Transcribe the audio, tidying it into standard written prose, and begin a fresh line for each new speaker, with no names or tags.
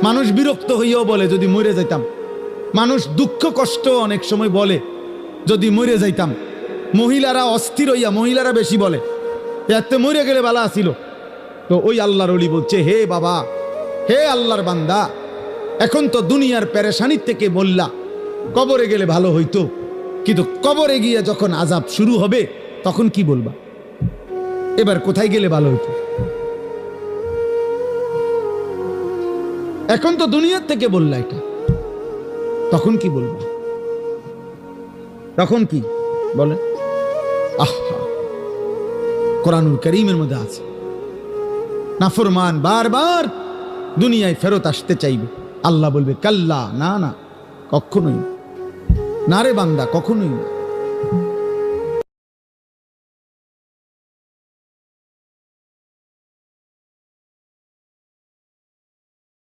মানুষ বিরক্ত হইয়াও বলে যদি মরে যাইতাম। মানুষ দুঃখ কষ্ট অনেক সময় বলে যদি মরে যাইতাম। মহিলারা অস্থির হইয়া, মহিলারা বেশি বলে এতে মরে গেলে বালা আসিল। তো ওই আল্লাহর ওলি বলছে, হে বাবা, হে আল্লাহর বান্দা, এখন তো দুনিয়ার পেরেশানির থেকে বললা কবরে গেলে ভালো হইতো, কিন্তু কবরে গিয়ে যখন আযাব শুরু হবে তখন কি বলবা? এবার কোথায় গেলে ভালো হইতো? এখন তো দুনিয়ার থেকে বললা এটা, তখন কি বলবা? তখন কি বলে? আহা, কোরআনুল কারীমের মধ্যে আছে, নাফরমান বারবার দুনিয়ায় ফেরত আসতে চাইবে, আল্লাহ বলবে কাল্লা, না না, কখনোই না রে বান্দা, কখনোই না।